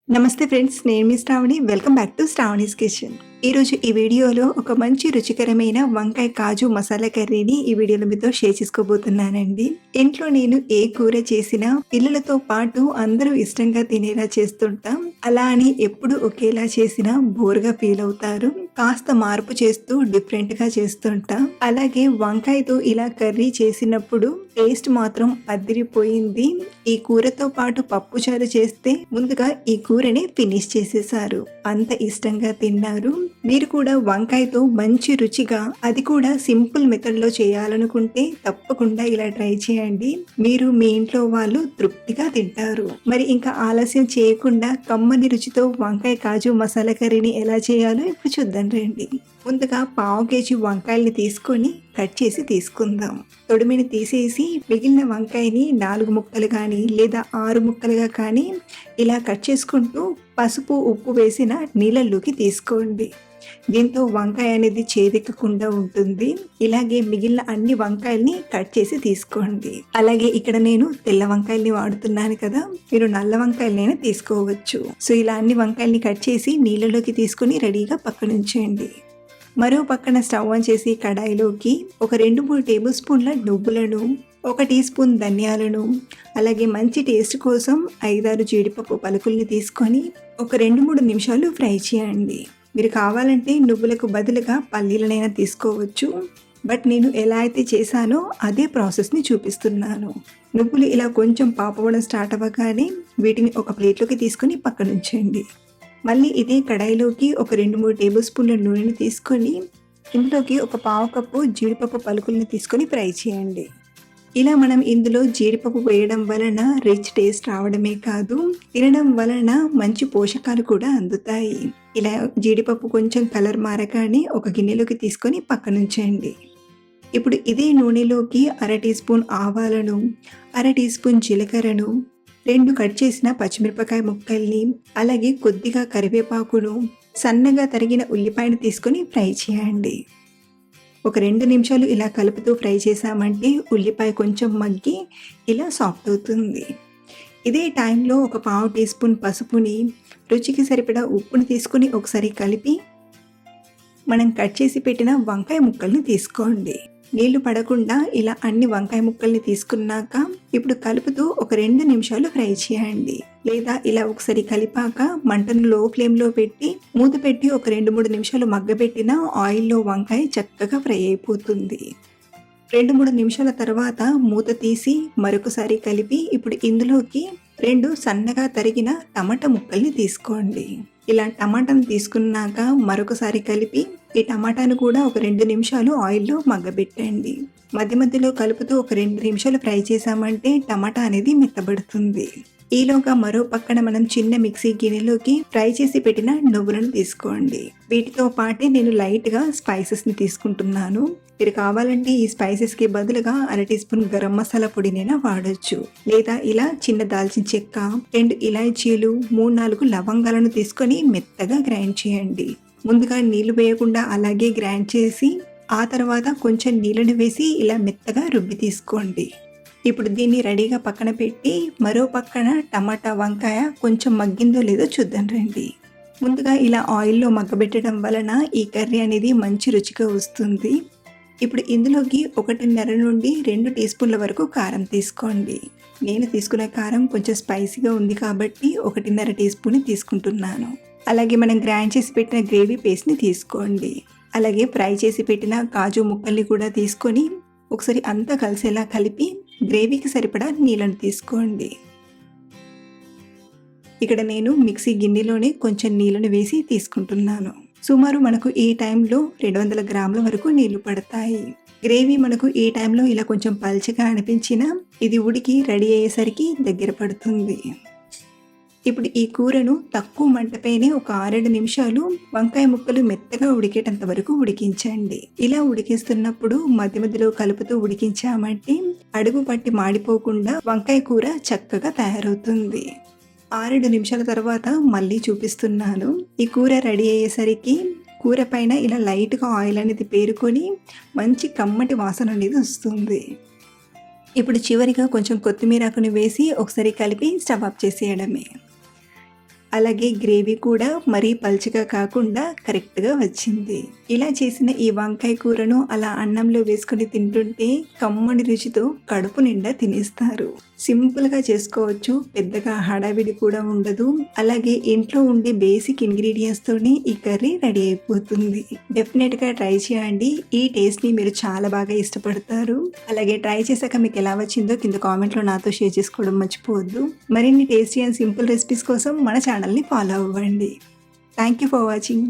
నమస్తే ఫ్రెండ్స్, నేను మీ Sravani. Welcome back to Sravani's kitchen. ఈరోజు ఈ వీడియోలో ఒక మంచి రుచికరమైన వంకాయ కాజు మసాలా కర్రీని ఈ వీడియోలో మీతో షేర్ చేసుకోబోతున్నానండి. ఇంట్లో నేను ఏ కూర చేసినా పిల్లలతో పాటు అందరూ ఇష్టంగా తినేలా చేస్తుంటాం. అలా అని ఎప్పుడు ఒకేలా చేసినా బోర్గా ఫీల్ అవుతారు. కాస్త మార్పు చేస్తూ డిఫరెంట్ గా చేస్తుంటాం. అలాగే వంకాయతో ఇలా కర్రీ చేసినప్పుడు టేస్ట్ మాత్రం అదిరిపోయింది. ఈ కూరతో పాటు పప్పు చారు చేస్తే ముందుగా ఈ కూరని ఫినిష్ చేసేసారు. అంత ఇష్టంగా తిన్నారు. మీరు కూడా వంకాయతో మంచి రుచిగా, అది కూడా సింపుల్ మెథడ్ లో చేయాలనుకుంటే తప్పకుండా ఇలా ట్రై చేయండి. మీరు మీ ఇంట్లో వాళ్ళు తృప్తిగా తింటారు. మరి ఇంకా ఆలస్యం చేయకుండా కమ్మని రుచితో వంకాయ కాజు మసాలా కర్రీని ఎలా చేయాలో ఇప్పుడు చూద్దాం రండి. ముందుగా 1/2 కేజీ వంకాయల్ని తీసుకొని కట్ చేసి తీసుకుందాం. తొడిమిని తీసేసి మిగిలిన వంకాయని 4 ముక్కలు కానీ లేదా 6 ముక్కలుగా కానీ ఇలా కట్ చేసుకుంటూ పసుపు ఉప్పు వేసిన నీళ్ళల్లోకి తీసుకోండి. దీంతో వంకాయ అనేది చేదెక్కకుండా ఉంటుంది. ఇలాగే మిగిలిన అన్ని వంకాయల్ని కట్ చేసి తీసుకోండి. అలాగే ఇక్కడ నేను తెల్ల వంకాయల్ని వాడుతున్నాను కదా, మీరు నల్ల వంకాయలైనా తీసుకోవచ్చు. సో ఇలా అన్ని వంకాయల్ని కట్ చేసి నీళ్ళలోకి తీసుకుని రెడీగా పక్కన ఉంచేయండి. మరో పక్కన స్టవ్ ఆన్ చేసి కడాయిలోకి ఒక 2-3 టేబుల్ స్పూన్ల నువ్వులను, 1 టీ స్పూన్ ధనియాలను, అలాగే మంచి టేస్ట్ కోసం 5-6 జీడిపప్పు పలుకుల్ని తీసుకొని ఒక 2-3 నిమిషాలు ఫ్రై చేయండి. మీరు కావాలంటే నువ్వులకు బదులుగా పల్లీలనైనా తీసుకోవచ్చు. బట్ నేను ఎలా అయితే చేశానో అదే ప్రాసెస్ని చూపిస్తున్నాను. నువ్వులు ఇలా కొంచెం పాపవడం స్టార్ట్ అవ్వగానే వీటిని ఒక ప్లేట్లోకి తీసుకొని పక్కన ఉంచండి. మళ్ళీ ఇదే కడాయిలోకి ఒక 2-3 టేబుల్ స్పూన్ల నూనెని తీసుకొని ఇందులోకి ఒక 1/2 కప్పు జీడిపప్పు పలుకుల్ని తీసుకొని ఫ్రై చేయండి. ఇలా మనం ఇందులో జీడిపప్పు వేయడం వలన రిచ్ టేస్ట్ రావడమే కాదు, తినడం వలన మంచి పోషకాలు కూడా అందుతాయి. ఇలా జీడిపప్పు కొంచెం కలర్ మారగానే ఒక గిన్నెలోకి తీసుకొని పక్కన ఉంచండి. ఇప్పుడు ఇదే నూనెలోకి 1/2 టీ స్పూన్ ఆవాలను, 1/2 టీ స్పూన్ జీలకర్రను, 2 కట్ చేసిన పచ్చిమిరపకాయ ముక్కల్ని, అలాగే కొద్దిగా కరివేపాకును, సన్నగా తరిగిన ఉల్లిపాయను తీసుకొని ఫ్రై చేయండి. ఒక 2 నిమిషాలు ఇలా కలుపుతూ ఫ్రై చేసామంటే ఉల్లిపాయ కొంచెం మగ్గి ఇలా సాఫ్ట్ అవుతుంది. ఇదే టైంలో ఒక 1/2 టీ స్పూన్ పసుపుని, రుచికి సరిపడా ఉప్పుని తీసుకుని ఒకసారి కలిపి మనం కట్ చేసి పెట్టిన వంకాయ ముక్కల్ని తీసుకోండి. నీళ్లు పడకుండా ఇలా అన్ని వంకాయ ముక్కల్ని తీసుకున్నాక ఇప్పుడు కలుపుతూ ఒక 2 నిమిషాలు ఫ్రై చేయండి. లేదా ఇలా ఒకసారి కలిపాక మంటను లో ఫ్లేమ్లో పెట్టి మూత పెట్టి ఒక 2-3 నిమిషాలు మగ్గబెట్టిన ఆయిల్లో వంకాయ చక్కగా ఫ్రై అయిపోతుంది. 2-3 నిమిషాల తర్వాత మూత తీసి మరొకసారి కలిపి ఇప్పుడు ఇందులోకి 2 సన్నగా తరిగిన టమాటా ముక్కల్ని తీసుకోండి. ఇలా టమాటాను తీసుకున్నాక మరొకసారి కలిపి ఈ టమాటాను కూడా ఒక 2 నిమిషాలు ఆయిల్లో మగ్గబెట్టండి. మధ్య మధ్యలో కలుపుతూ ఒక 2 నిమిషాలు ఫ్రై చేసామంటే టమాటా అనేది మెత్తబడుతుంది. ఈలోగా మరో పక్కన మనం చిన్న మిక్సీ గిన్నెలోకి ఫ్రై చేసి పెట్టిన నువ్వులను తీసుకోండి. వీటితో పాటే నేను లైట్గా స్పైసెస్ని తీసుకుంటున్నాను. మీరు కావాలంటే ఈ స్పైసెస్కి బదులుగా 1/2 టీ స్పూన్ గరం మసాలా పొడినైనా వాడచ్చు. లేదా ఇలా చిన్న దాల్చిన చెక్క, 2 ఇలాచీలు, 3-4 లవంగాలను తీసుకొని మెత్తగా గ్రైండ్ చేయండి. ముందుగా నీళ్లు వేయకుండా అలాగే గ్రైండ్ చేసి ఆ తర్వాత కొంచెం నీళ్ళని వేసి ఇలా మెత్తగా రుబ్బి తీసుకోండి. ఇప్పుడు దీన్ని రెడీగా పక్కన పెట్టి మరో పక్కన టమాటా వంకాయ కొంచెం మగ్గిందో లేదో చూద్దాం రండి. ముందుగా ఇలా ఆయిల్లో మగ్గబెట్టడం వలన ఈ కర్రీ అనేది మంచి రుచిగా వస్తుంది. ఇప్పుడు ఇందులోకి 1.5 నుండి 2 టీ స్పూన్ల వరకు కారం తీసుకోండి. నేను తీసుకునే కారం కొంచెం స్పైసీగా ఉంది కాబట్టి 1.5 టీ స్పూన్ తీసుకుంటున్నాను. అలాగే మనం గ్రైండ్ చేసి పెట్టిన గ్రేవీ పేస్ట్ని తీసుకోండి. అలాగే ఫ్రై చేసి పెట్టిన కాజు ముక్కల్ని కూడా తీసుకొని ఒకసారి అంతా కలిసేలా కలిపి గ్రేవీకి సరిపడా నీళ్ళను తీసుకోండి. ఇక్కడ నేను మిక్సీ గిన్నెలోనే కొంచెం నీళ్ళను వేసి తీసుకుంటున్నాను. సుమారు మనకు ఈ టైంలో 200 గ్రాముల వరకు నీళ్లు పడతాయి. గ్రేవీ మనకు ఈ టైంలో ఇలా కొంచెం పల్చగా అనిపించినా ఇది ఉడికి రెడీ అయ్యేసరికి దగ్గర పడుతుంది. ఇప్పుడు ఈ కూరను తక్కువ మంటపైనే ఒక 6-7 నిమిషాలు వంకాయ ముక్కలు మెత్తగా ఉడికేటంత వరకు ఉడికించండి. ఇలా ఉడికిస్తున్నప్పుడు మధ్య మధ్యలో కలుపుతూ ఉడికించామంటే అడుగు పట్టి మాడిపోకుండా వంకాయ కూర చక్కగా తయారవుతుంది. 6-7 నిమిషాల తర్వాత మళ్ళీ చూపిస్తున్నాను. ఈ కూర రెడీ అయ్యేసరికి కూర పైన ఇలా లైట్గా ఆయిల్ అనేది పేరుకొని మంచి కమ్మటి వాసన అనేది వస్తుంది. ఇప్పుడు చివరిగా కొంచెం కొత్తిమీర ఆకుని వేసి ఒకసారి కలిపి స్టవ్ ఆఫ్ చేసేయడమే. అలాగే గ్రేవీ కూడా మరీ పల్చగా కాకుండా కరెక్ట్గా వచ్చింది. ఇలా చేసిన ఈ వంకాయ కూరను అలా అన్నంలో వేసుకొని తింటుంటే కమ్మని రుచితో కడుపు నిండా తినేస్తారు. సింపుల్గా చేసుకోవచ్చు, పెద్దగా హడావిడి కూడా ఉండదు. అలాగే ఇంట్లో ఉండే బేసిక్ ఇంగ్రీడియంట్స్ తోనే ఈ కర్రీ రెడీ అయిపోతుంది. డెఫినెట్ గా ట్రై చేయండి. ఈ టేస్ట్ ని మీరు చాలా బాగా ఇష్టపడతారు. అలాగే ట్రై చేశాక మీకు ఎలా వచ్చిందో కింద కామెంట్ లో నాతో షేర్ చేసుకోవడం మర్చిపోవద్దు. మరిన్ని టేస్టీ అండ్ సింపుల్ రెసిపీస్ కోసం మన ఛానల్ ని ఫాలో అవ్వండి. Thank you for watching.